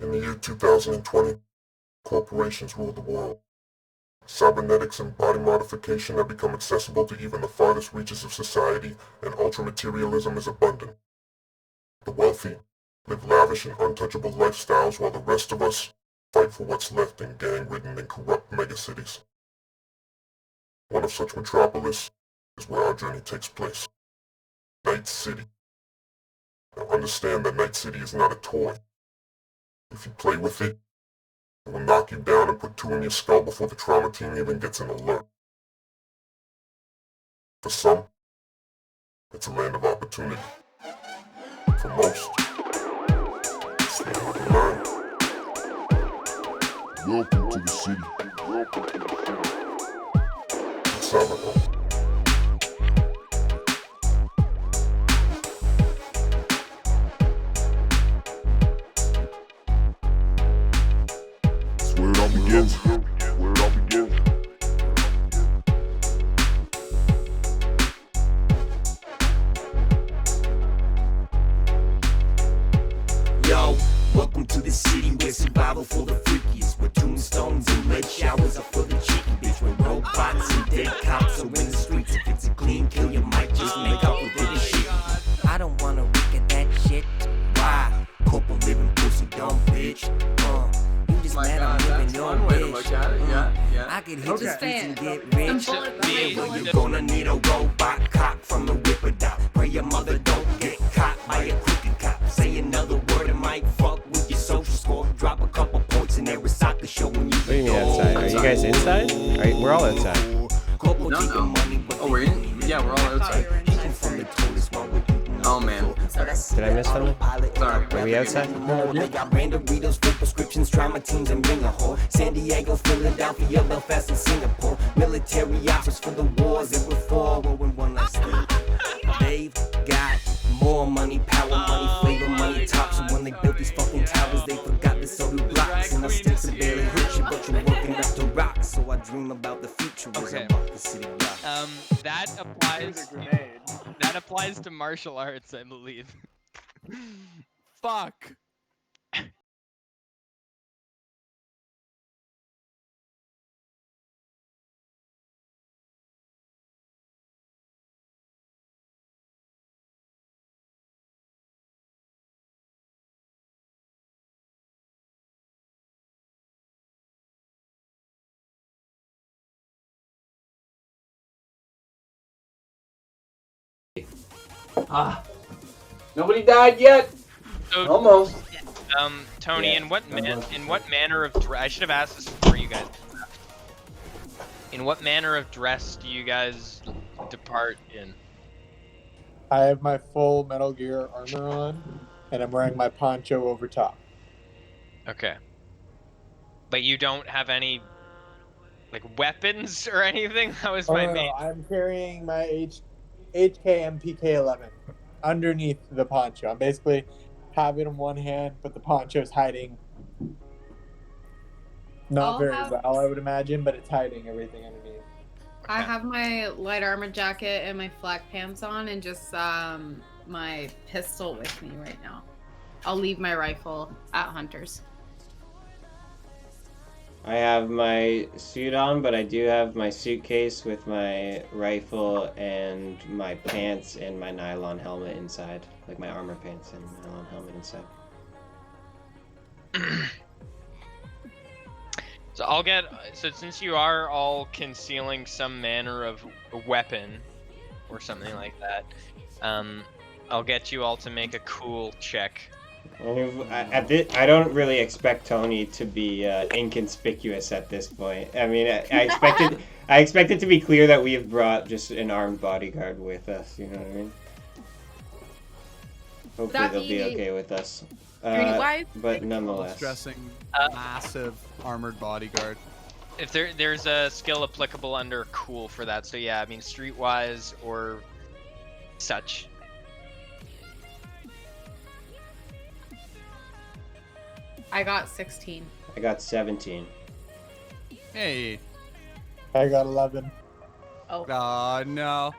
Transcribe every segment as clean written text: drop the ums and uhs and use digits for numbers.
In the year 2020, corporations rule the world. Cybernetics and body modification have become accessible to even the farthest reaches of society, and ultra-materialism is abundant. The wealthy live lavish and untouchable lifestyles while the rest of us fight for what's left in gang-ridden and corrupt megacities. One of such metropolis is where our journey takes place. Night City. Now understand that Night City is not a toy. If you play with it, it will knock you down and put two in your skull before the trauma team even gets an alert. For some, it's a land of opportunity. For most, it's where you can learn. Welcome to the city. It's CYBERDRUNK. Where it all begins. Where it all begins. Yo, welcome to the city where survival for the freakiest, where tombstones and lead showers are for the cheeky bitch, where robots and dead cops are in the streets. If it's a clean kill, you might just make up with it and shit. I don't wanna look at that shit. Why? Corporal living pussy dumb bitch. You just mad I'm living your bitch. I could hit the streets and get rich. Well, you're gonna need a robot cock from the whipper dot. Pray your mother don't get caught by a crooked cop. Say another word and might fuck with your social score. Drop a couple points in every soccer show when you. What do you mean outside? Are you guys inside? We're all outside. No. Oh, we're in? Yeah, we're all outside. Oh, man. Did I miss something? Sorry. Are we outside? They got random Doritos, full prescriptions, trauma teams, and ring a whore. San Diego, Philadelphia, Belfast, and Singapore. Military offers for the wars that were for. Rolling one last thing. They've got more money, power money, flavor money, tops. And when they built these fucking towers, they forgot to sell the blocks. And I still to barely hit you, but you're working up to rock. So I dream about the future as I walk the city block. That applies to martial arts, I believe. Fuck. Nobody died yet? So, Almost. Tony, Yeah, in what manner of dress? I should have asked this before you guys. In what manner of dress do you guys depart in? I have my full Metal Gear armor on, and I'm wearing my poncho over top. Okay. But you don't have any, like, weapons or anything? That was my main. I'm carrying my HK MPK-11 underneath the poncho. I'm basically have it in one hand, but the poncho's hiding. Not very well, I would imagine, but it's hiding everything underneath. I have my light armor jacket and my flak pants on, and just my pistol with me right now. I'll leave my rifle at Hunter's. I have my suit on, but I do have my suitcase with my rifle and my pants and my nylon helmet inside. Like my armor pants and nylon helmet inside. So so since you are all concealing some manner of a weapon or something like that, I'll get you all to make a cool check. I don't really expect Tony to be inconspicuous at this point. I mean, I expect it to be clear that we've brought just an armed bodyguard with us. You know what I mean? Hopefully they'll be okay with us. But nonetheless, Dressing massive armored bodyguard. If there's a skill applicable under cool for that, so yeah, I mean streetwise or such. I got 16. I got 17. Hey. I got 11. Oh. No.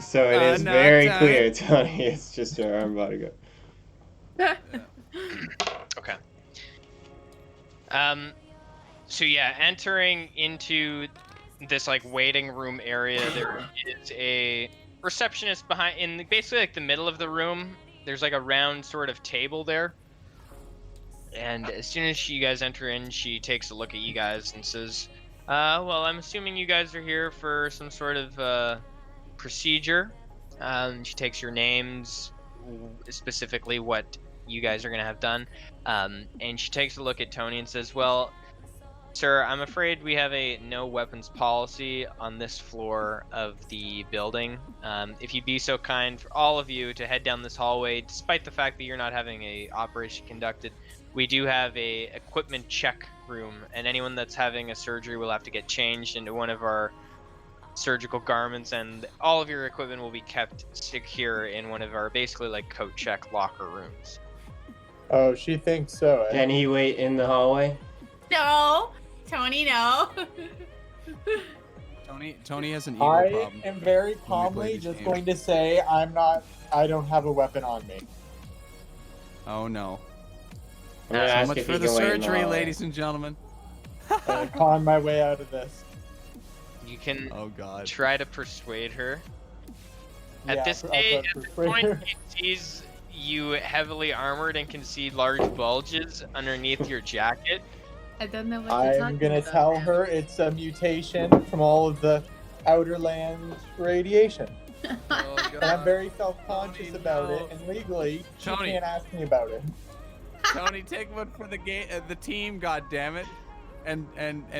So it is very clear, Tony. It's just our armed bodyguard. Okay. So yeah, entering into this like waiting room area, there is a receptionist behind in basically like the middle of the room. There's like a round sort of table there. And as soon as you guys enter in, she takes a look at you guys and says, well, I'm assuming you guys are here for some sort of procedure. She takes your names, specifically what you guys are going to have done. And she takes a look at Tony and says, well, sir, I'm afraid we have a no weapons policy on this floor of the building. If you'd be so kind for all of you to head down this hallway, despite the fact that you're not having a operation conducted, we do have a equipment check room, and anyone that's having a surgery will have to get changed into one of our surgical garments, and all of your equipment will be kept secure in one of our basically like coat check locker rooms. Oh, she thinks so. Can he wait in the hallway? No, Tony, no. Tony has an ego I problem. am very play calmly these just games. going to say I don't have a weapon on me. Oh no. I'm gonna So ask much if for he the can wait in surgery, hallway. ladies and gentlemen. I'm con my way out of this. You can Oh god. try to persuade her. Yeah, At this I'll stage, put at this persuade point, her. he sees you heavily armored and can see large bulges underneath your jacket. I don't know what you're I'm talking gonna about, tell man. her it's a mutation from all of the outer land radiation. Oh, And I'm very self-conscious Tony, about no. it, and legally, she Tony. can't ask me about it. Tony, take one for the the team, goddammit. And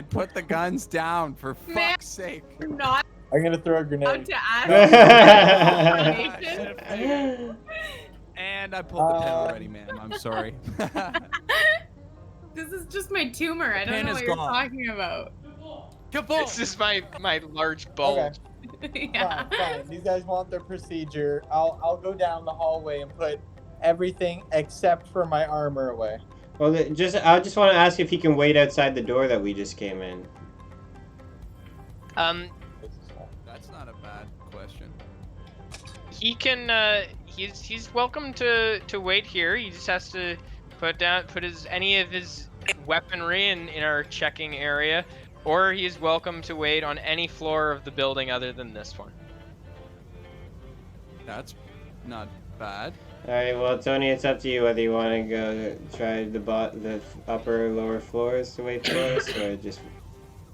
put the guns down for Man. fuck's sake. I'm not I'm gonna throw a out grenade. to ask. And I pulled the pin already, ma'am. I'm sorry. This is just my tumor. I don't Pin know is what you're gone. talking about. This is my large bulge. Yeah. Fine. These guys want their procedure. I'll go down the hallway and put everything except for my armor away. Well, I just want to ask if he can wait outside the door that we just came in. That's not a bad question. He can. He's welcome to wait here. He just has to put any of his weaponry in our checking area, or he's welcome to wait on any floor of the building other than this one. That's not bad. All right, well, Tony, it's up to you whether you want to go try the upper or lower floors to wait for us, or just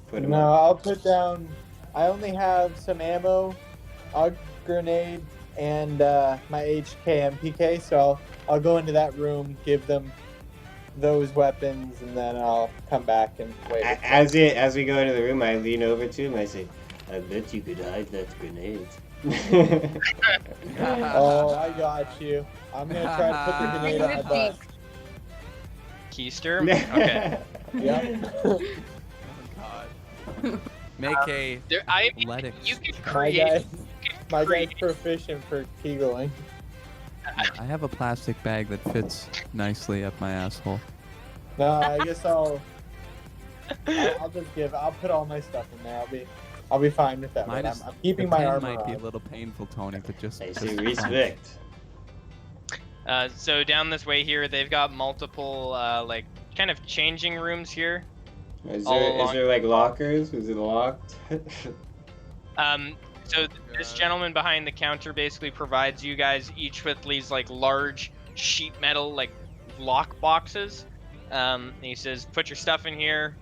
put them No, up. I'll put down. I only have some ammo, a grenade, and my HK MPK. So I'll go into that room, give them those weapons, and then I'll come back and wait. As we go into the room, I lean over to him. I say, "I bet you could hide that grenade." Oh, I got you. I'm gonna try to put the grenade on my butt. Keister? Okay. Yep. Oh god. Make a athletic You could check. My create. guy, you could my guy's create- proficient for kegeling. I have a plastic bag that fits nicely up my asshole. No, I guess I'll just I'll put all my stuff in there. I'll be fine with that. But I'm keeping my the pen armor might be a on. little painful, Tony, but just. I just say fine. respect. So down this way here, they've got multiple like kind of changing rooms here. Is All there along- like lockers? Is it locked? So this gentleman behind the counter basically provides you guys each with these like large sheet metal like lock boxes. And he says, put your stuff in here,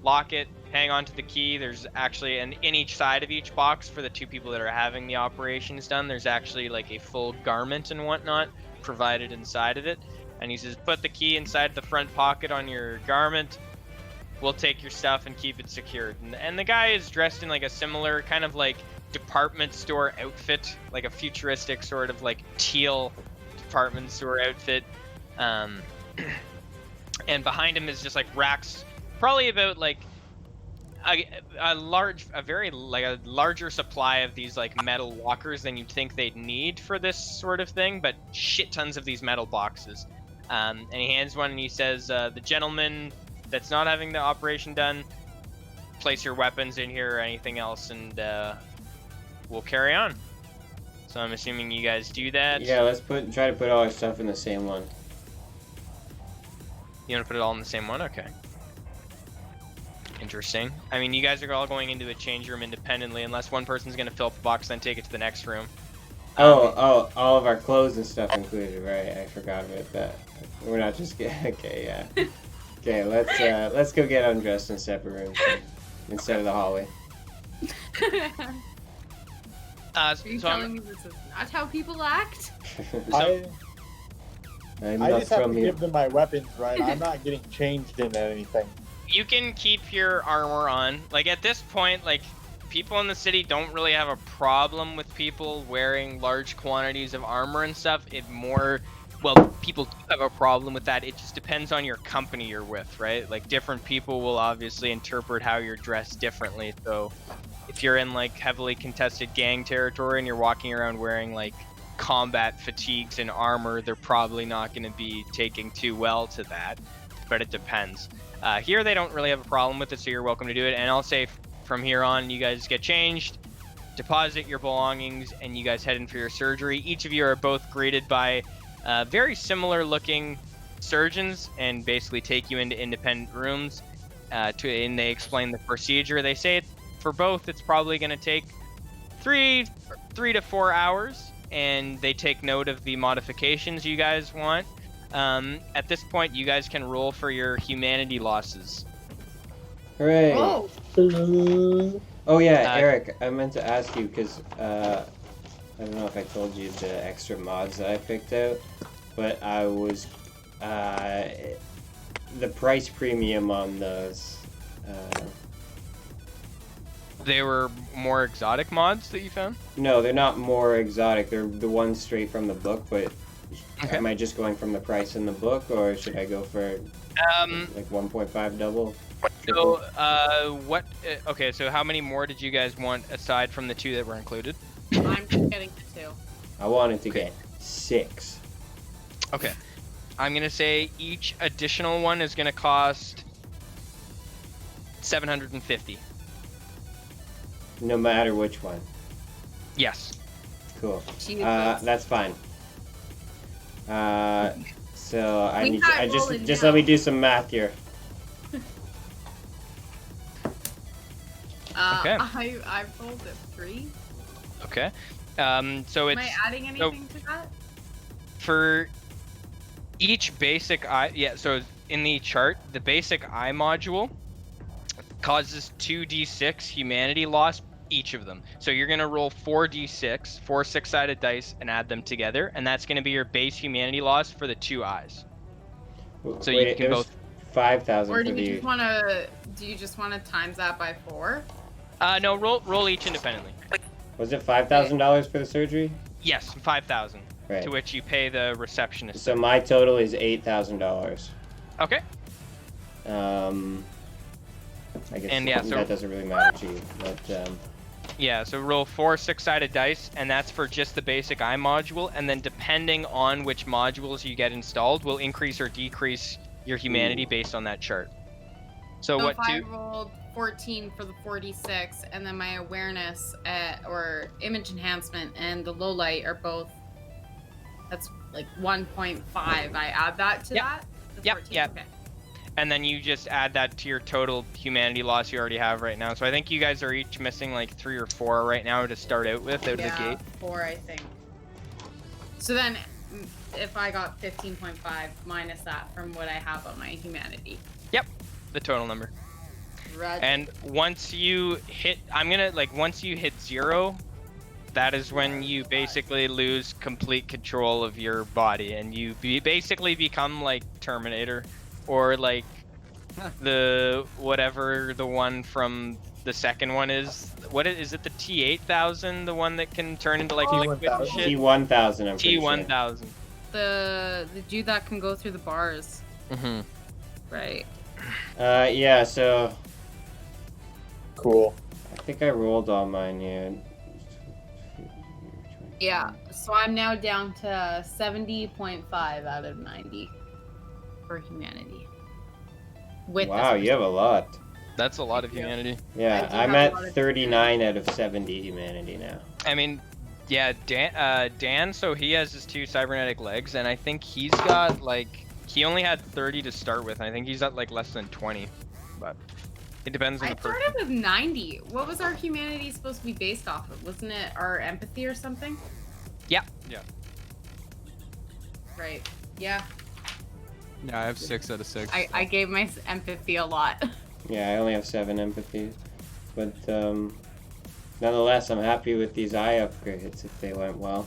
lock it, hang on to the key. There's actually in each side of each box for the two people that are having the operations done, there's actually like a full garment and whatnot provided inside of it. And he says, put the key inside the front pocket on your garment. We'll take your stuff and keep it secured. And the guy is dressed in like a similar kind of like department store outfit, like a futuristic sort of like teal department store outfit. And behind him is just like racks, probably about like a larger supply of these like metal lockers than you'd think they'd need for this sort of thing, but shit tons of these metal boxes. And he hands one and he says, the gentleman that's not having the operation done, place your weapons in here or anything else, and we'll carry on. So I'm assuming you guys do that. Yeah, let's try to put all our stuff in the same one. You want to put it all in the same one? Okay. Interesting. I mean, you guys are all going into a change room independently, unless one person's gonna fill up the box, then take it to the next room. Oh, all of our clothes and stuff included, right? I forgot about that. We're not just getting. Okay, yeah. Okay, let's go get undressed in separate rooms instead of the hallway. Are you So telling me this is not how people act? I I'm I not just have to from here. give them my weapons, right? I'm not getting changed into anything. you can keep your armor on. Like at this point, like people in the city don't really have a problem with people wearing large quantities of armor and stuff. It more, well, people do have a problem with that. It just depends on your company you're with, right? Like different people will obviously interpret how you're dressed differently. So if you're in like heavily contested gang territory and you're walking around wearing like combat fatigues and armor, they're probably not going to be taking too well to that, but it depends. Here they don't really have a problem with it, so you're welcome to do it. And I'll say from here on, you guys get changed, deposit your belongings, and you guys head in for your surgery. Each of you are both greeted by very similar looking surgeons and basically take you into independent rooms and they explain the procedure. They say for both it's probably going to take three to 4 hours, and they take note of the modifications you guys want. At this point, you guys can roll for your humanity losses. Hooray! Oh, Oh yeah, Eric, I meant to ask you because I don't know if I told you the extra mods that I picked out, but I was the price premium on those. They were more exotic mods that you found? No, they're not more exotic. They're the ones straight from the book. But Okay. am I just going from the price in the book, or should I go for like 1.5 double? So, what? Okay, so how many more did you guys want aside from the 2 that were included? I'm just getting the 2. I wanted to get 6. Okay. I'm gonna say each additional one is gonna cost 750. No matter which one. Yes. Cool. Jesus. That's fine. So I We need can't I roll it just now. let me do some math here. Okay. I rolled a 3. Okay. So Am it's I adding anything to that? for each basic eye. Yeah. So in the chart, the basic eye module causes 2d6 humanity loss each of them. So you're gonna roll 4d6, 4 6-sided dice, and add them together, and that's gonna be your base humanity loss for the 2 eyes. So you Wait, can there's both. 5,000 Or for do you the. just want to? Do you just want to times that by 4? No, roll each independently. Was it $5,000 for the surgery? Yes, 5,000. Right. To which you pay the receptionist. So my total is $8,000. Okay. I guess And yeah, so- that doesn't really matter to you, but Yeah, so roll 4 6-sided dice, and that's for just the basic eye module, and then depending on which modules you get installed will increase or decrease your humanity based on that chart. So So what if I two? rolled 14 for the 46, and then my awareness or image enhancement and the low light are both, that's like 1.5. I add that to Yep. that? The Yep, 14? yep. Okay. And then you just add that to your total humanity loss you already have right now. So I think you guys are each missing like 3 or 4 right now to start out with out of the gate. 4, I think. So then, if I got 15.5 minus that from what I have on my humanity. Yep, the total number. Roger. And once you hit, once you hit 0, that is when you basically lose complete control of your body, and you basically become like Terminator, or like the whatever the one from the second one is. What is it? The T-8000, the one that can turn into like liquid and shit. T-1000, I'm pretty sure. T-1000. The dude that can go through the bars. Mm-hmm. Right. Yeah, so Cool. I think I rolled all mine here. Yeah. So I'm now down to 70.5 out of 90 for humanity. With Wow, this you have a lot. That's a lot of Thank you. humanity. Yeah, I do I'm have a lot at of 39 out of 70 humanity now. I mean, yeah, Dan, so he has his 2 cybernetic legs, and I think he's got like, he only had 30 to start with, and I think he's at like less than 20. But It depends on I the person. started with 90. What was our humanity supposed to be based off of? Wasn't it our empathy or something? Yeah. Right. Yeah. Yeah, I have 6 out of 6. I gave my empathy a lot. Yeah, I only have 7 empathy. But, nonetheless, I'm happy with these eye upgrades if they went well.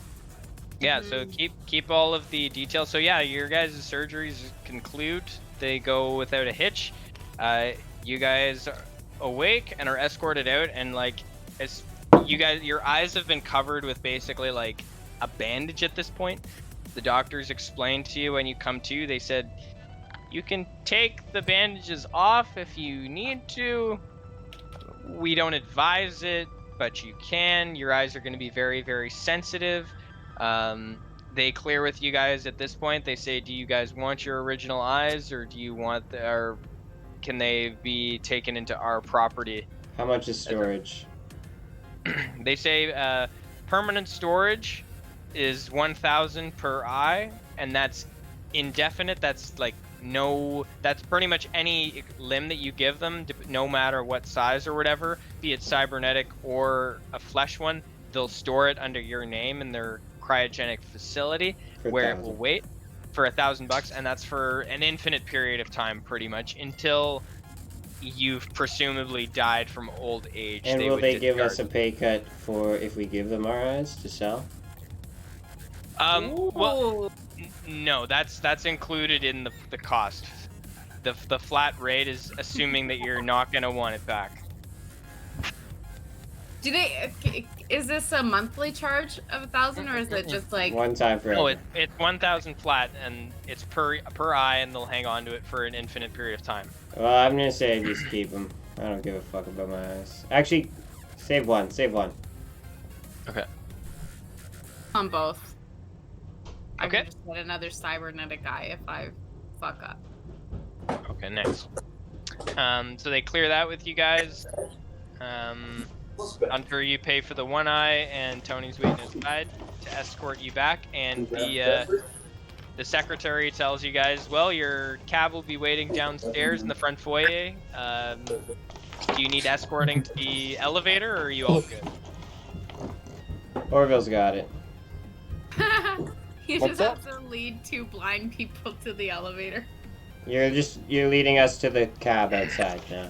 Yeah, so keep all of the details. So yeah, your guys' surgeries conclude. They go without a hitch. You guys are awake and are escorted out, and like, as you guys, your eyes have been covered with basically like a bandage at this point. The doctors explained to you when you come to. They said you can take the bandages off if you need to. We don't advise it, but you can. Your eyes are going to be very, very sensitive. They clear with you guys at this point. They say, do you guys want your original eyes, or do you want or can they be taken into our property? How much is storage? They say permanent storage is 1,000 per eye, and that's indefinite. That's like that's pretty much any limb that you give them, no matter what size or whatever, be it cybernetic or a flesh one. They'll store it under your name in their cryogenic facility where it will wait for $1,000, and that's for an infinite period of time, pretty much until you've presumably died from old age. And will they give us a pay cut for if we give them our eyes to sell? Well, no, that's included in the cost. The flat rate is assuming that you're not gonna want it back. Do they? Is this a monthly charge of 1,000, or is it just like one time for? No, it's 1,000 flat, and it's per eye, and they'll hang on to it for an infinite period of time. Well, I'm gonna say just keep them. I don't give a fuck about my eyes. Actually, save one. Save one. Okay. on both? I Okay. can just get another cybernetic eye if I fuck up. Okay, nice. So they clear that with you guys. Hunter, you pay for the one eye, and Tony's waiting outside to escort you back. And the secretary tells you guys, well, your cab will be waiting downstairs in the front foyer. Do you need escorting to the elevator, or are you all good? Orville's got it. You What's just have to lead two blind people to the elevator. You're leading us to the cab outside now.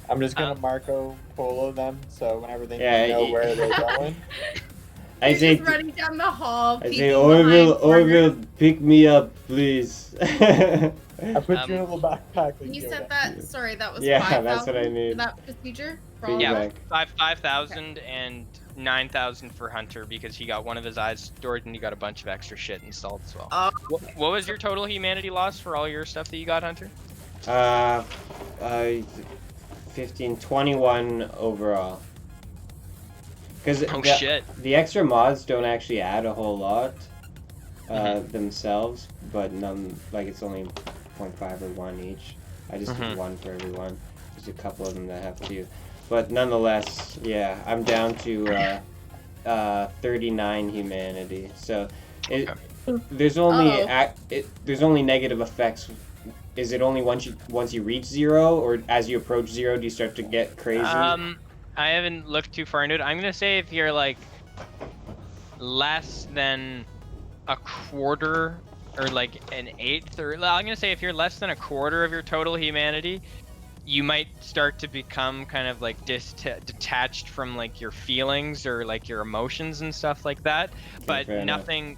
I'm just gonna Marco Polo them, so whenever they Yeah, know where they're going. I You're say, just running down the hall. I say, peeking Orville, behind corners. Orville, pick me up, please. I put you in a little backpack. Like You Yoda. said that. Sorry, that was Yeah, 5,000 that's what I need. for that procedure. For all Yeah. of Yeah, us? 5,000 and 9,000 for Hunter because he got one of his eyes stored and he got a bunch of extra shit installed as well. Oh, What was your total humanity loss for all your stuff that you got, Hunter? 15, 21 overall. Because Oh shit. the extra mods don't actually add a whole lot themselves, but none, like it's only 0.5 or 1 each. I just did 1 for everyone. There's a couple of them that have 2. But nonetheless, yeah, I'm down to 39 humanity. So there's only there's only negative effects. Is it only once you reach 0, or as you approach 0 do you start to get crazy? I haven't looked too far into it. I'm gonna say if you're like less than a quarter or like an eighth, or I'm gonna say if you're less than a quarter of your total humanity, you might start to become kind of like detached from like your feelings or like your emotions and stuff like that. But nothing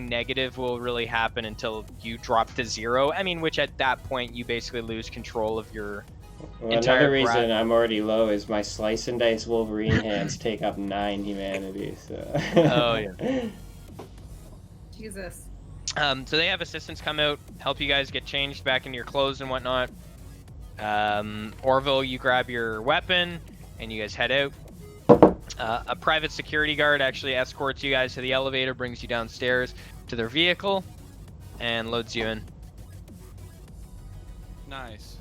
negative will really happen until you drop to 0. I mean, which at that point you basically lose control of your Another reason I'm already low is my slice and dice Wolverine hands take up 9 humanity. So. Oh yeah. Jesus. So they have assistants come out, help you guys get changed back into your clothes and whatnot. Orville, you grab your weapon and you guys head out. A private security guard actually escorts you guys to the elevator, brings you downstairs to their vehicle, and loads you in. Nice.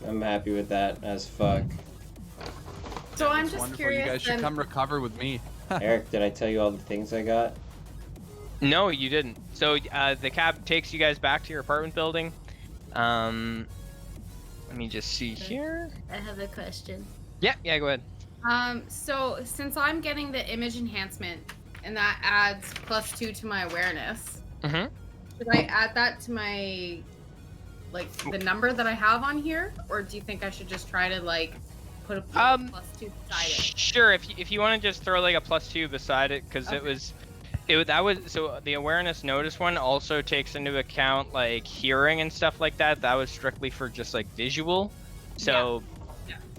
I'm happy with that as fuck. So I'm It's just wonderful. curious. You guys should then- come recover with me. Eric, did I tell you all the things I got? No, you didn't. So the cab takes you guys back to your apartment building. Let me just see here. I have a question. Yeah, go ahead. So since I'm getting the image enhancement, and that adds +2 to my awareness, Mm-hmm. should I add that to my, like, the number that I have on here, or do you think I should just try to like put a +2 beside it? Sure. If you want to just throw like a +2 beside it, because that was so the awareness notice one also takes into account like hearing and stuff like that. That was strictly for just like visual. So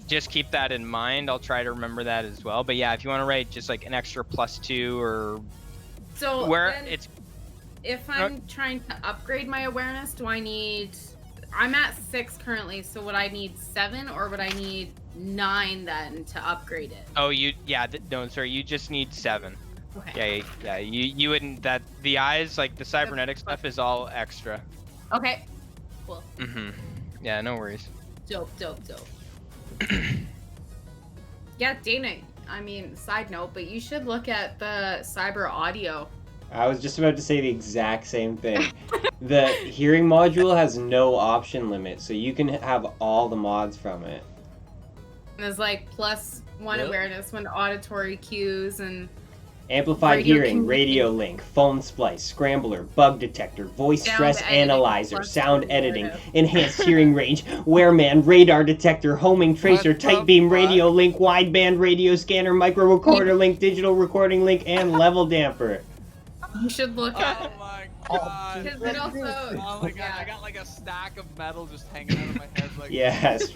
just keep that in mind. I'll try to remember that as well. But yeah, if you want to write just like an extra +2 or So where then, it's if I'm trying to upgrade my awareness, do I need? I'm at 6 currently, so would I need 7 or would I need 9 then to upgrade it? oh you no sorry, you just need 7. Okay. Yeah, you wouldn't that the eyes like the cybernetic stuff is all extra. Okay. Cool. Yeah, no worries. Dope. Yeah, Dana. I mean, side note, but you should look at the cyber audio. I was just about to say the exact same thing. The hearing module has no option limit, so you can have all the mods from it. There's like +1 awareness, 1 auditory cues, and Amplified Radio hearing, communication. radio link, phone splice, scrambler, bug detector, voice Sound stress editing, analyzer, plus sound sound editing, awareness. enhanced hearing range, wearman, radar detector, homing tracer, What the tight beam fuck? radio link, wideband radio scanner, micro recorder link, digital recording link, and level damper. you should look at Oh it. my god. Because it also, Oh my god, yeah. I got like a stack of metal just hanging out of my head like Yes.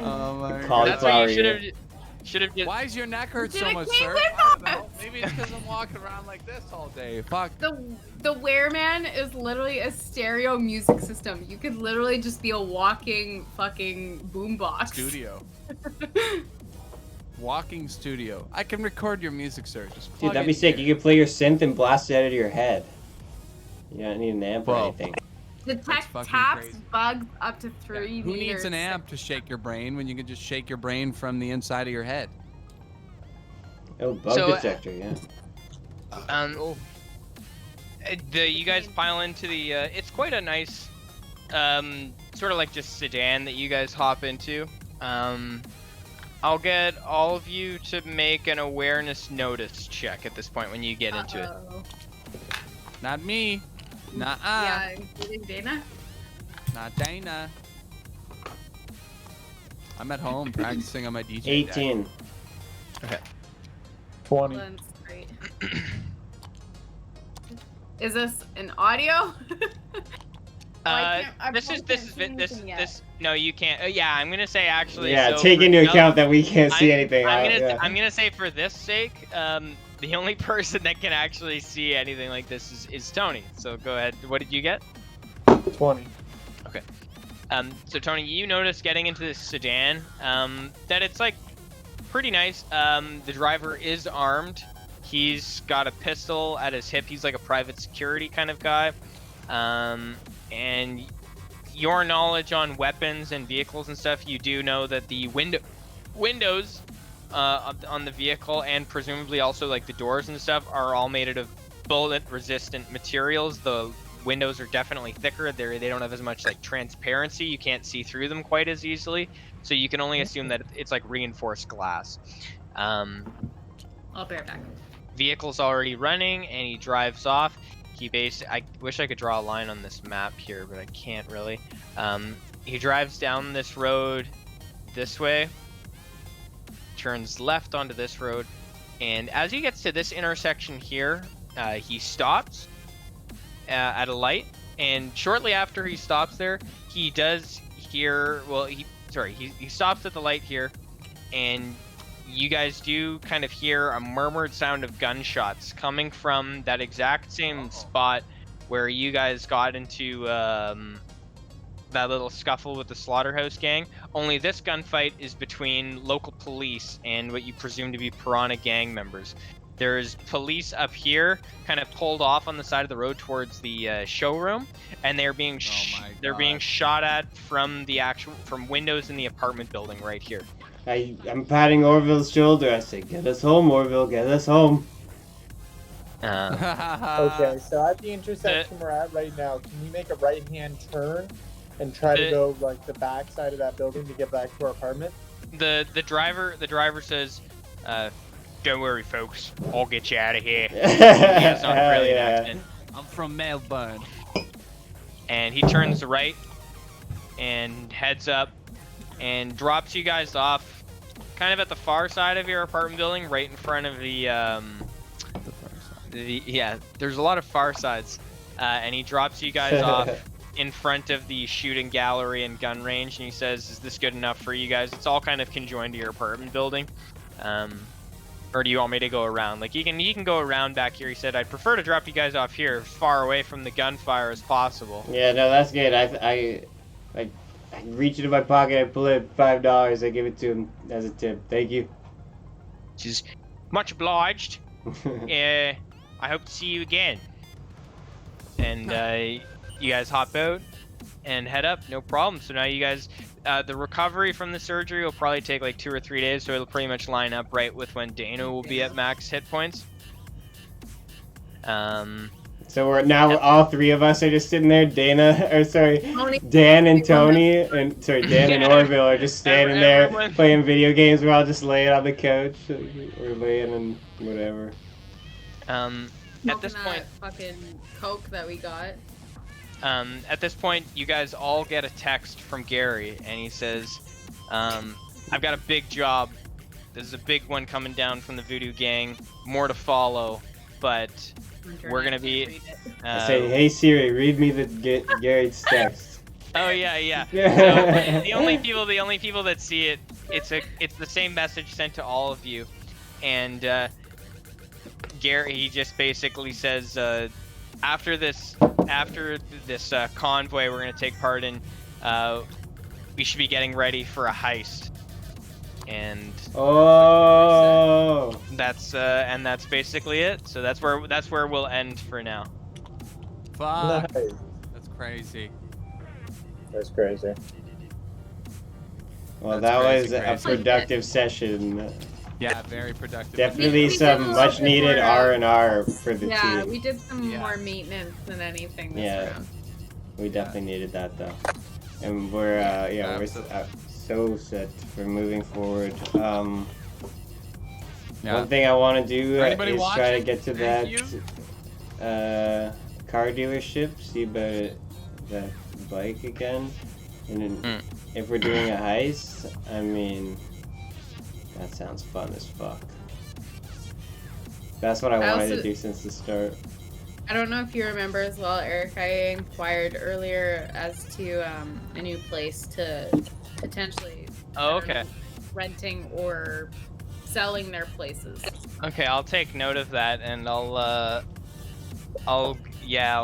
Oh my Cauliflower god. That's what you ear. should have just. Why does your neck hurt so Did it much, came sir? with I don't know. us. Maybe it's because I'm walking around like this all day. Fuck. The Wearman is literally a stereo music system. You could literally just be a walking fucking boombox. Studio. Walking studio. I can record your music, sir. Just plug Dude, that'd be it sick. here. You could play your synth and blast it out of your head. You don't need an amp or Whoa. anything. Detect fucking taps, crazy. bugs up to 3 Yeah, Who meters. needs an amp to shake your brain when you can just shake your brain from the inside of your head? Oh, bug So, detector, yeah. You guys pile into the. It's quite a nice, sort of like just sedan that you guys hop into. I'll get all of you to make an awareness notice check at this point when you get into it. Uh-oh. Not me. Nuh-uh. Yeah, including Dana. Not Dana. I'm at home practicing on my DJ deck. 18. 20. That's great. Is this an audio? No, you can't. Yeah, I'm gonna say actually. Yeah, so take for- into no, account that we can't see I'm- anything. I'm gonna say for this sake, the only person that can actually see anything like this is Tony. So go ahead. What did you get? 20. So Tony, you notice getting into this sedan, that it's like pretty nice. The driver is armed. He's got a pistol at his hip. He's like a private security kind of guy. And your knowledge on weapons and vehicles and stuff, you do know that the windows on the vehicle and presumably also like the doors and stuff are all made out of bullet-resistant materials. The windows are definitely thicker. They don't have as much like transparency. You can't see through them quite as easily. So you can only assume that it's like reinforced glass. I'll be right back. Vehicle's already running and he drives off. I wish I could draw a line on this map here, but I can't really. He drives down this road this way, turns left onto this road, and as he gets to this intersection here, he stops at a light, and shortly after he stops there, he does hear, he stops at the light here, and you guys do kind of hear a murmured sound of gunshots coming from that exact same spot where you guys got into that little scuffle with the Slaughterhouse gang. Only this gunfight is between local police and what you presume to be Piranha gang members. There's police up here, kind of pulled off on the side of the road towards the showroom, and they're being being shot at from windows in the apartment building right here. I'm patting Orville's shoulder. I say, "Get us home, Orville. Get us home." Okay, so at the intersection we're at right now, can you make a right-hand turn and try to The- go like the back side of that building to get back to our apartment? The driver says, "Don't worry, folks. I'll get you out of here." He yeah, has an Australian accent. I'm from Melbourne. And he turns right and heads up and drops you guys off kind of at the far side of your apartment building, right in front of yeah, there's a lot of far sides. And he drops you guys off in front of the shooting gallery and gun range, and he says, "Is this good enough for you guys?" It's all kind of conjoined to your apartment building. Or do you want me to go around? Like, you can go around back here. He said, "I'd prefer to drop you guys off here, as far away from the gunfire as possible." Yeah, no, that's good. I reach into my pocket, I pull out $5, I give it to him as a tip. Thank you. She's much obliged. I hope to see you again. And you guys hop out and head up, no problem. So now you guys, the recovery from the surgery will probably take like 2 or 3 days, so it'll pretty much line up right with when Dana will be at max hit points. So we're all three of us are just sitting there. Dan and Tony, and Dan and Orville are just standing there Everyone. playing video games. We're all just laying on the couch, or laying in whatever. At this Smoking point, that fucking Coke that we got. at this point, you guys all get a text from Gary, and he says, "I've got a big job. There's a big one coming down from the Voodoo Gang. More to follow, but we're gonna be." I say, "Hey Siri, read me the Gary's text." Oh yeah. So the only people that see it, it's the same message sent to all of you, and Gary, he just basically says, after this convoy we're gonna take part in, we should be getting ready for a heist, and oh, that's basically it. So that's where we'll end for now. Fuck. Nice. That's crazy. That's crazy. well, That's that crazy, was a crazy. productive session. Yeah, very productive. Definitely We did some a little much bit needed more, R&R for the Yeah, team. we did some Yeah. more maintenance than anything this Yeah. round. We definitely needed that though, and we're we're absolutely. so set for moving forward. Yeah. One thing I want to do For anybody is try to watching, get to thank that car dealership, see about that bike again, and then if we're doing a heist, I mean, that sounds fun as fuck. That's what I I wanted to also- do since the start. I don't know if you remember as well, Eric. I inquired earlier as to a new place to potentially Oh, okay. renting or selling their places. Okay, I'll take note of that, and I'll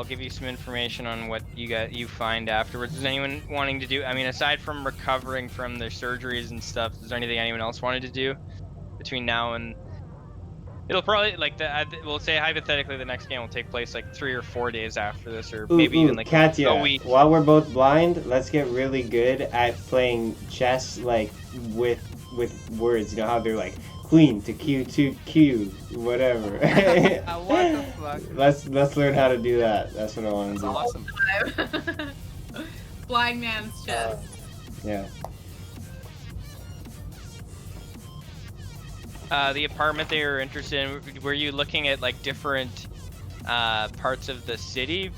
give you some information on what you find afterwards. Is anyone wanting to do? I mean, aside from recovering from their surgeries and stuff, is there anything anyone else wanted to do between now and? It'll probably we'll say hypothetically the next game will take place like 3 or 4 days after this, or maybe even like Katya, a week. while we're both blind, let's get really good at playing chess, like with words. You know how they're like queen to q to q, whatever. What the fuck? Let's learn how to do that. That's what I want to That's do. awesome. Blind man's chess. Yeah. The apartment they were interested in, were you looking at like different parts of the city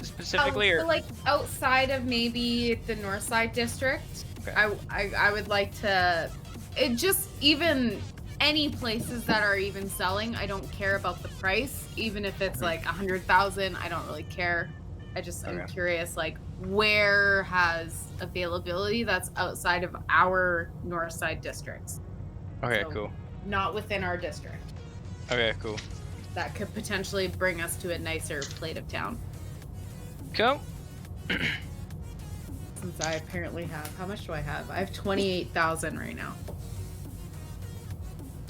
specifically, So, or? like outside of maybe the North Side district, Okay. I would like to. It just even any places that are even selling. I don't care about the price, even if it's like 100,000. I don't really care. I just am Okay. curious, like where has availability that's outside of our North Side districts, Okay, So- cool. not within our district. Okay, cool. That could potentially bring us to a nicer plate of town. Cool. Since I apparently have, how much do I have? I have 28,000 right now.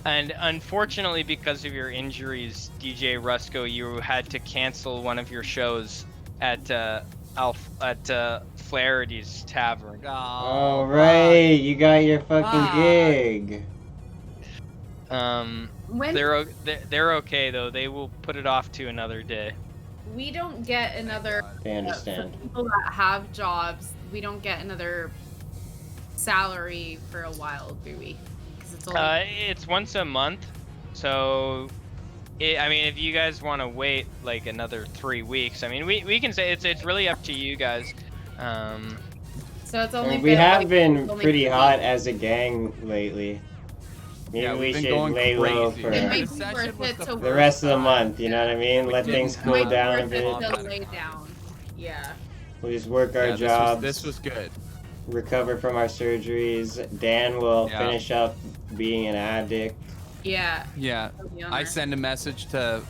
And unfortunately, because of your injuries, DJ Rusko, you had to cancel one of your shows at Flaherty's Tavern. All right, you got your fucking Fuck. gig. When They're okay though. They will put it off to another day. we don't get another They for understand. people that have jobs, we don't get another salary for a while, do we? 'Cause it's only It's once a month, so I mean, if you guys want to wait like another 3 weeks, I mean, we can say it's really up to you guys. so it's I only mean, we been, have like, been only pretty 2 hot weeks. as a gang lately. Maybe Yeah, we we've been should going lay low crazy. for It the might This be session worth was it the to first rest of the time. month. You know what I mean? Let We things didn't cool Might be down a worth bit. it to bit. lay down. Yeah. We'll just work our Yeah, jobs. this was good. Recover from our surgeries. Dan will Yeah. finish up being an addict. Yeah. Yeah, I'll be I honest. send a message to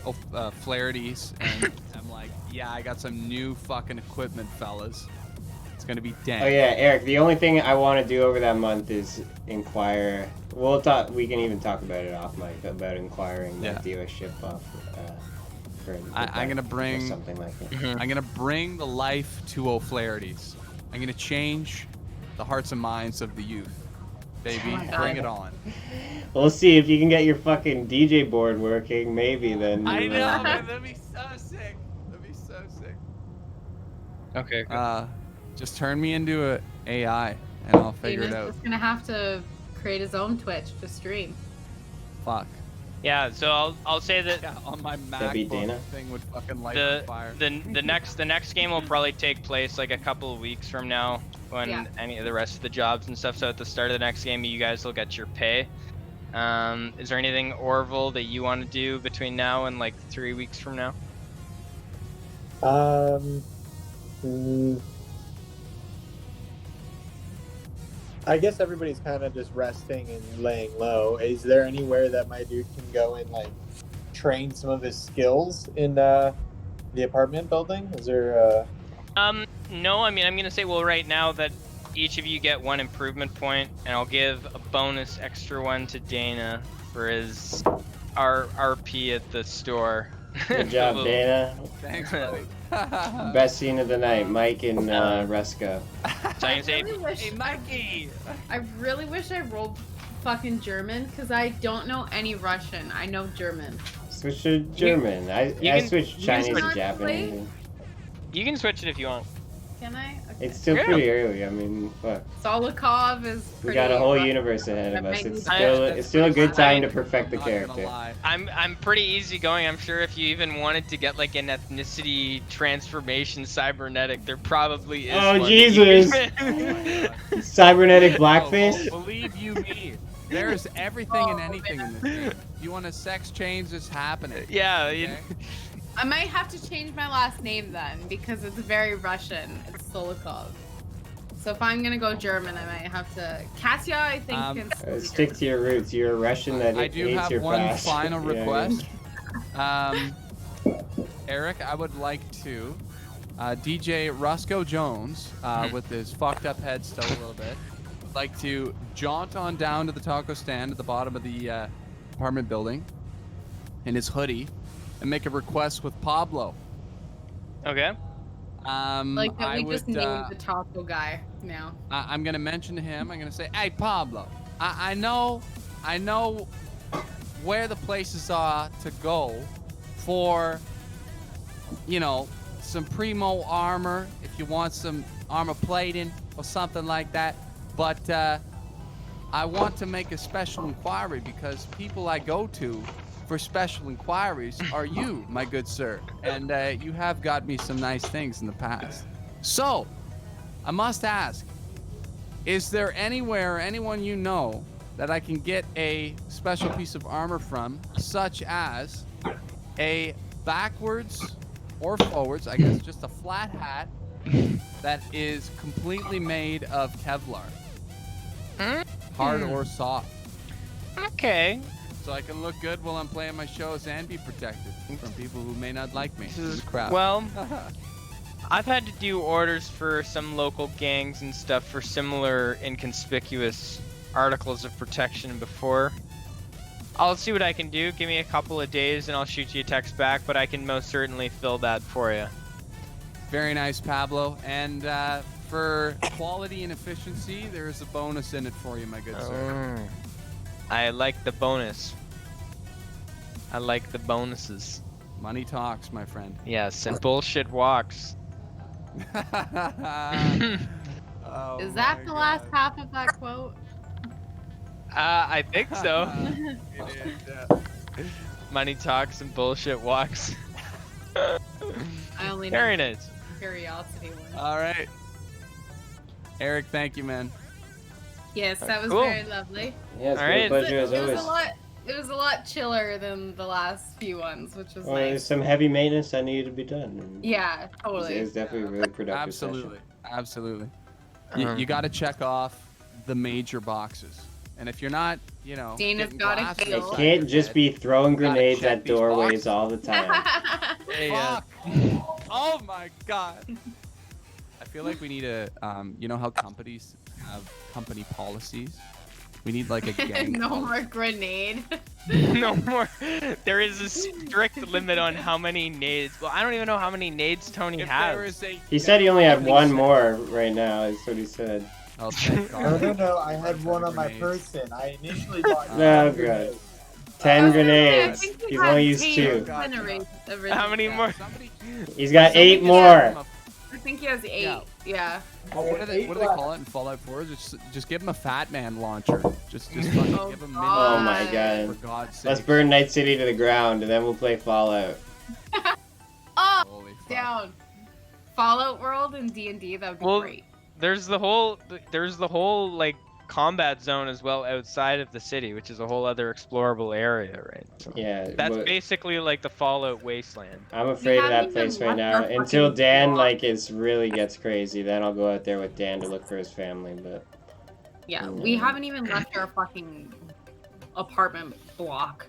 Flaherty's, and I'm like, yeah, I got some new fucking equipment, fellas. It's gonna be dang. Oh yeah, Eric. The only thing I want to do over that month is inquire. We'll talk. We can even talk about it off mic about inquiring that dealership off. For I'm gonna or bring something like that. I'm gonna bring the life to O'Flaherty's. I'm gonna change the hearts and minds of the youth. Baby, Oh my God. bring it on. We'll see if you can get your fucking DJ board working. Maybe then. I you know, might- man. That'd be so sick. That'd be so sick. Okay. Good. Just turn me into a AI, and I'll figure it Damon's out. just gonna have to create his own Twitch to stream. Fuck. Yeah. So I'll say that Yeah, on my That'd be Dana. MacBook thing would fucking light the on fire. the next game will probably take place like a couple of weeks from now when Yeah. any of the rest of the jobs and stuff. So at the start of the next game, you guys will get your pay. Is there anything Orville that you want to do between now and like 3 weeks from now? I guess everybody's kind of just resting and laying low. Is there anywhere that my dude can go and like train some of his skills in the apartment building? Is there? No. I mean, I'm gonna say right now that each of you get 1 improvement point, and I'll give a bonus extra one to Dana for his RP at the store. Good job, Little- Dana. Thanks, buddy. Best scene of the night, Mike and Resco. So I can say, really wish, Hey, Mikey. I really wish I rolled fucking German because I don't know any Russian. I know German. Switch to German. I can- switched you can Chinese switch- to Japanese. you can switch it if you want. Can I? Okay. It's still Yeah. pretty early. I mean, fuck. Solikov is We pretty got a whole rough. universe ahead of That us. might It's be- still a good time to I- perfect the I'm not gonna character. lie. I'm pretty easygoing. I'm sure if you even wanted to get like an ethnicity transformation cybernetic, there probably is. Oh, one. Jesus. Cybernetic Oh, blackface. believe you me. There's everything and anything in this game. You want a sex change? It's happening. Yeah. Okay? I might have to change my last name then because it's very Russian. It's Solikov. So if I'm gonna go German, I might have to. Katya, I think, can still be Stick German. to your roots. You're a Russian that I do hates have your one past. final You know what I mean? request. Eric, I would like to DJ Roscoe Jones with his fucked up head still a little bit. Would like to jaunt on down to the taco stand at the bottom of the apartment building in his hoodie and make a request with Pablo. Okay. Like that, I we just would, named the taco guy now. I'm gonna mention to him. I'm gonna say, "Hey, Pablo, I know where the places are to go for, you know, some primo armor if you want some armor plating or something like that. But I want to make a special inquiry because people I go to for special inquiries are you, my good sir, and you have got me some nice things in the past. So, I must ask, is there anywhere, anyone you know, that I can get a special piece of armor from, such as a backwards or forwards, I guess just a flat hat that is completely made of Kevlar, hard or soft, Okay. so I can look good while I'm playing my shows and be protected from people who may not like me. This is crap. Well, I've had to do orders for some local gangs and stuff for similar inconspicuous articles of protection before. I'll see what I can do. Give me a couple of days and I'll shoot you a text back, but I can most certainly fill that for you. Very nice, Pablo. And for quality and efficiency, there is a bonus in it for you, my good sir. I like the bonus. I like the bonuses. Money talks, my friend. Yes, and bullshit walks. Is that my the last God. half of that quote? I think so. It is, yeah. Money talks and bullshit walks. I only know Very nice. curiosity one. All right. Eric, thank you, man. Yes, that was Cool. very lovely. Yeah, it's All been a right. pleasure It as was always. a lot. It was a lot chiller than the last few ones, which was Well, there's nice. some heavy maintenance that needed to be done. And Yeah, it totally. was definitely a really productive Absolutely. Absolutely. Um, You got to check off the major boxes. And if you're not, you know, Dana's getting got a glasses kill. session. inside It can't your just head- be throwing gotta grenades check at these doorways boxes. all the time. Fuck. Oh my god. I feel like we need a, you know how companies have company policies? We need like a gang. No policy. more grenade. no more. There is a strict limit on how many nades. Well, I don't even know how many nades Tony If has. there is a He said he only had gang one policy- more right now, is what he said. Oh, thank No, God. no, I had one on my Grenades. person. I initially bought Oh, 10 God. grenades. 10 I grenades. think we He's had only used 8 2. How many Yeah, more? somebody- He's got somebody 8 just more. give him a- I think he has 8. Yeah. Oh, what do they call it in Fallout 4? Just give him a Fat Man launcher. Just fucking Oh, give him Oh God. my for god. God's sake. Let's burn Night City to the ground and then we'll play Fallout. Oh, Holy fuck. down. Fallout World and D&D, that would be Well, great. There's the whole like combat zone as well outside of the city, which is a whole other explorable area, right? So Yeah, that's but basically like the Fallout wasteland. I'm afraid of that haven't place even right left now. our Until fucking Dan block. like really gets crazy, then I'll go out there with Dan to look for his family. But Yeah, we haven't even left our fucking apartment block.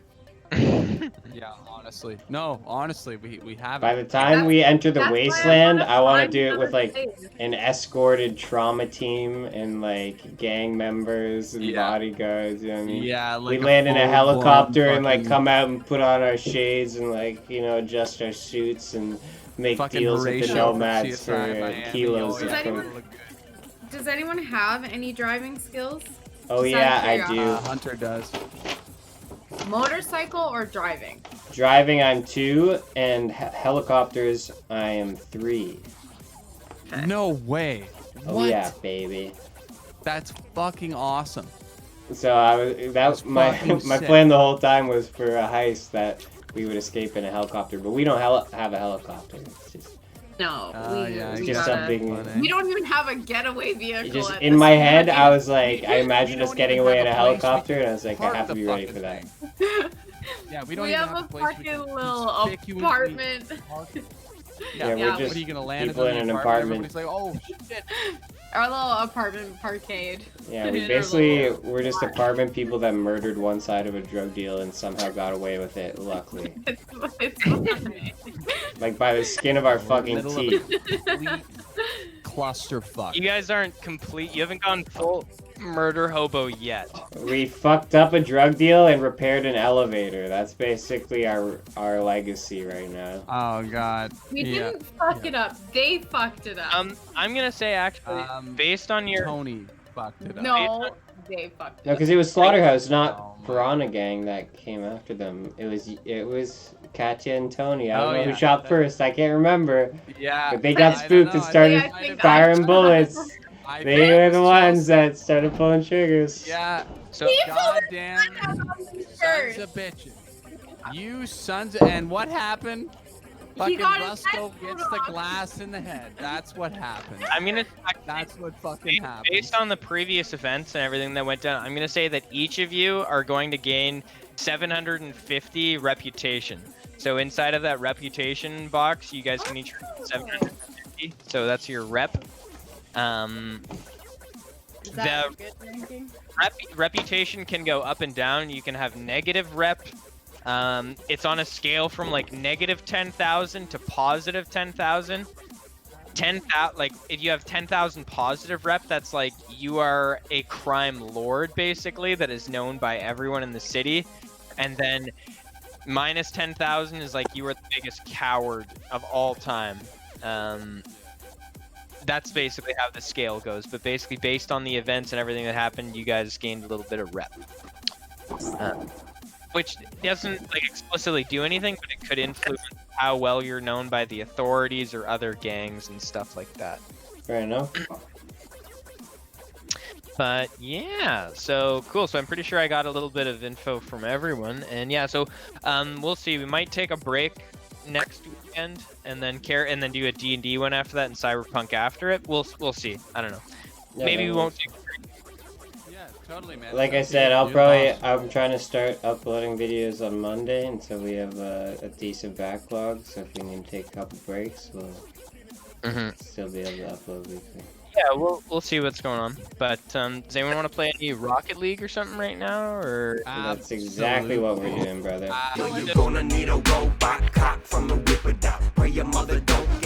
Yeah, honestly. No, honestly, we haven't. by the time we enter the That's why I wasteland, wanna I want to find do it with another like place. an escorted trauma team and like gang members and Yeah. bodyguards. You know what I mean? Yeah, like We land in a full-blown helicopter and like fucking- come out and put on our shades and like adjust our suits and make fucking deals with the Horatio from nomads for CSI Miami. kilos Oh, of Does yeah, coke. anyone- look good. Does anyone have any driving skills? Oh Just out yeah, of I curiosity. do. Hunter does. Motorcycle or driving? Driving, I'm 2, and helicopters, I am 3. Okay. No way. Oh What? yeah, baby. That's fucking awesome. So I was That's my fucking my sick. plan the whole time was for a heist that we would escape in a helicopter, but we don't have a helicopter. It's just No, Yeah, we just gotta- something. We don't even have a getaway vehicle. Just at in this my point. head, I was like, I We imagined us don't getting even away have in a a place we helicopter, can and I was like, I park have to the be ready fucking for that. thing. Yeah, we don't We even have a place we fucking can little conspicuously apartment. park it. Yeah, Yeah, we're yeah, just what are you gonna land people in the an apartment? apartment. Everybody's like, oh shit. Our little apartment parkade. Yeah, In we our basically little we're just apartment. apartment people that murdered one side of a drug deal and somehow got away with it, luckily. It's fine. Like by the skin of our fucking Middle of a teeth. complete clusterfuck. You guys aren't complete. You haven't gone full murder hobo yet. We fucked up a drug deal and repaired an elevator. That's basically our legacy right now. Oh god. We Yeah. didn't fuck it up. They fucked it up. I'm gonna say actually, based on your Tony fucked it up. no, they fucked it No, up. because it was Slaughterhouse, not Oh my Piranha Gang that came after them. It was Katya and Tony. I don't Oh, know yeah. who shot first. I can't remember. Yeah. But they got I don't spooked know, and I started think- I think firing I- bullets. I They think were it's the ones that started pulling triggers. Yeah. so Goddamn sons First. of bitches. You sons of, and what happened? Fucking got his Rusko head gets blown the off. glass in the head. That's what happened. I'm gonna That's what fucking happened. based on the previous events and everything that went down, I'm gonna say that each of you are going to gain 750 reputation. So inside of that reputation box, you guys can each get 750. So that's your rep. Is that a good ranking? Reputation can go up and down. You can have negative rep. It's on a scale from like negative 10,000 to positive 10,000. 10,000, like if you have 10,000 positive rep, that's like you are a crime lord basically that is known by everyone in the city. And then minus 10,000 is like you are the biggest coward of all time. That's basically how the scale goes. But basically, based on the events and everything that happened, you guys gained a little bit of rep. Which doesn't like explicitly do anything, but it could influence how well you're known by the authorities or other gangs and stuff like that. Fair enough. But yeah, so cool. So I'm pretty sure I got a little bit of info from everyone, and yeah, so we'll see. We might take a break next weekend, and then do a D&D one after that, and Cyberpunk after it. We'll see. I don't know. Yeah, Maybe we that won't works. take a break. Yeah, totally, man. Like I Sounds said, good, dude. I'm trying to start uploading videos on Monday until we have a decent backlog. So if we need to take a couple breaks, we'll still be able to upload weekly. Yeah, we'll see what's going on. But does anyone want to play any Rocket League or something right now, or? That's exactly what we're doing, brother. You're gonna need a robot cop from the whip it out. Pray your mother don't